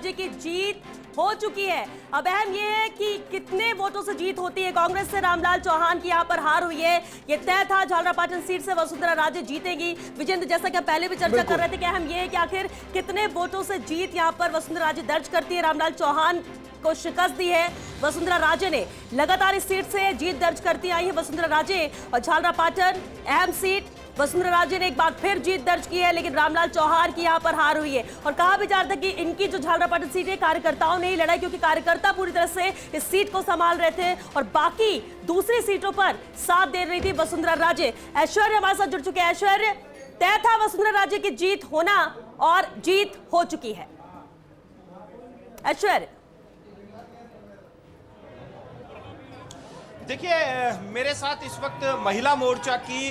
राज्य की जीत हो चुकी है। अब अहम यह है कि कितने वोटों से जीत होती है। कांग्रेस से रामलाल चौहान की यहां पर हार हुई है। ये तय था झालरापाटन सीट से वसुंधरा राजे जीतेगी। विजेंद्र, जैसा कि हम पहले भी चर्चा कर रहे थे कि अहम यह है कि आखिर कितने वोटों से जीत यहां पर वसुंधरा राजे दर्ज करती है। रामलाल चौहान को शिकस्त दी है वसुंधरा राजे ने। लगातार इस सीट से जीत दर्ज करती आई है वसुंधरा राजे। और झालरापाटन अहम सीट, वसुंधरा राजे ने एक बार फिर जीत दर्ज की है, लेकिन रामलाल चौहान की यहां पर हार हुई है। और कहा भी जा रहा था कि इनकी जो झालरापाटन सीट है कार्यकर्ताओं ने ही लड़ा, क्योंकि कार्यकर्ता पूरी तरह से इस सीट को संभाल रहे थे और बाकी दूसरी सीटों पर साथ दे रही थी वसुंधरा राजे। ऐश्वर्य हमारे साथ जुड़ चुके हैं। ऐश्वर्य, तय था वसुंधरा राजे की जीत होना और जीत हो चुकी है। ऐश्वर्य, देखिए, मेरे साथ इस वक्त महिला मोर्चा की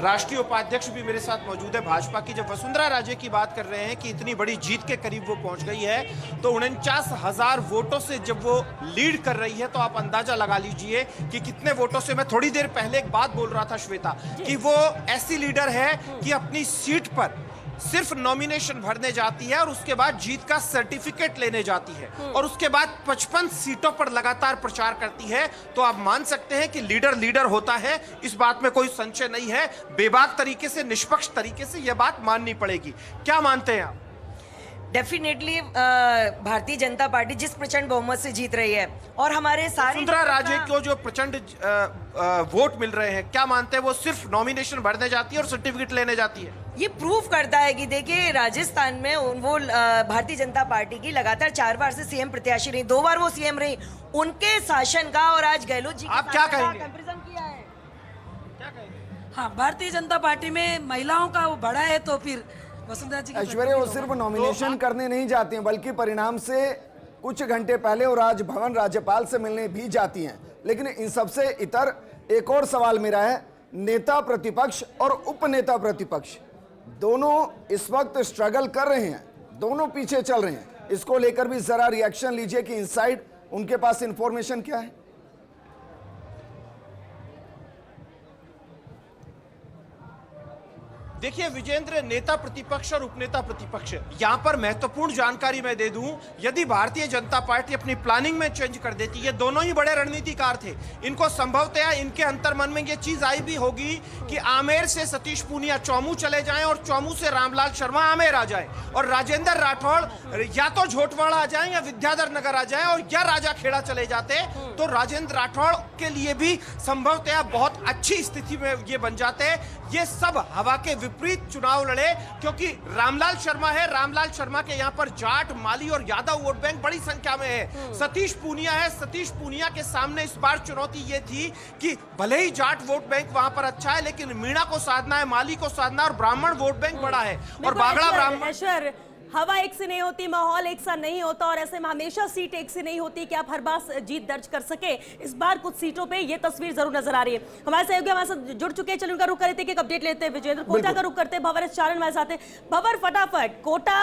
राष्ट्रीय उपाध्यक्ष भी मेरे साथ मौजूद है भाजपा की। जब वसुंधरा राजे की बात कर रहे हैं कि इतनी बड़ी जीत के करीब वो पहुंच गई है, तो 49,000 वोटों से जब वो लीड कर रही है, तो आप अंदाजा लगा लीजिए कि कितने वोटों से। मैं थोड़ी देर पहले एक बात बोल रहा था श्वेता, कि वो ऐसी लीडर है कि अपनी सीट पर सिर्फ नॉमिनेशन भरने जाती है और उसके बाद जीत का सर्टिफिकेट लेने जाती है और उसके बाद 55 सीटों पर लगातार प्रचार करती है। तो आप मान सकते हैं कि लीडर लीडर होता है, इस बात में कोई संशय नहीं है। बेबाक तरीके से, निष्पक्ष तरीके से यह बात माननी पड़ेगी। क्या मानते हैं आप? डेफिनेटली भारतीय जनता पार्टी जिस प्रचंड बहुमत से जीत रही है और हमारे सारे वसुंधरा राजे को जो प्रचंड वोट मिल रहे हैं, क्या मानते हैं वो सिर्फ नॉमिनेशन भरने जाती है और सर्टिफिकेट लेने जाती है? ये प्रूव करता है कि देखिए, राजस्थान में वो भारतीय जनता पार्टी की लगातार 4 बार से सीएम प्रत्याशी रही, 2 बार वो सीएम रही। उनके शासन का और आज गहलोत जी आप क्या कहेंगे? कंपैरिजन किया है। क्या कहेंगे? हाँ, भारतीय जनता पार्टी में महिलाओं का वो बड़ा है, तो फिर वसुंधरा जी ऐश्वर्य वो सिर्फ नॉमिनेशन करने नहीं जाती हैं, बल्कि परिणाम से कुछ घंटे पहले और आज भवन राज्यपाल से मिलने भी जाती हैं। लेकिन इन सबसे इतर एक और सवाल मेरा है, नेता प्रतिपक्ष और उपनेता प्रतिपक्ष दोनों इस वक्त स्ट्रगल कर रहे हैं, दोनों पीछे चल रहे हैं। इसको लेकर भी जरा रिएक्शन लीजिए कि इनसाइड उनके पास इंफॉर्मेशन क्या है। देखिए विजेंद्र, नेता प्रतिपक्ष और उपनेता प्रतिपक्ष, यहां पर महत्वपूर्ण जानकारी मैं दे दूं। यदि भारतीय जनता पार्टी अपनी प्लानिंग में चेंज कर देती, ये दोनों ही बड़े रणनीतिकार थे, इनको संभवतः इनके अंतर्मन में ये चीज आई भी होगी कि आमेर से सतीश पूनिया चौमू चले जाएं और चौमू से रामलाल शर्मा आमेर आ जाएं और राजेंद्र राठौड़ या तो झोटवाड़ा आ जाएं या विद्याधर नगर आ जाएं और या राजा खेड़ा चले जाते, तो राजेंद्र राठौड़ के लिए भी संभवतः बहुत अच्छी स्थिति में ये बन जाते। ये सब हवा के विपरीत चुनाव लड़े, क्योंकि रामलाल शर्मा है, रामलाल शर्मा के यहाँ पर जाट, माली और यादव वोट बैंक बड़ी संख्या में है। सतीश पूनिया है, सतीश पूनिया के सामने इस बार चुनौती ये थी कि भले ही जाट वोट बैंक वहां पर अच्छा है, लेकिन मीणा को साधना है, माली को साधना और ब्राह्मण वोट बैंक बड़ा है। और बागड़ा ब्राह्मण, हवा एक से नहीं होती, माहौल एक सा नहीं होता और ऐसे में हमेशा सीट एक से नहीं होती कि आप हर बार जीत दर्ज कर सके। इस बार कुछ सीटों पे ये तस्वीर जरूर नजर आ रही है। हमारे सहयोगी हमारे साथ जुड़ चुके हैं, चलो उनका रुख करते हैं कि अपडेट लेते हैं। विजेंद्र, कोटा का रुख करते हैं। भंवर चारण हमारे साथ है। भंवर, फटाफट कोटा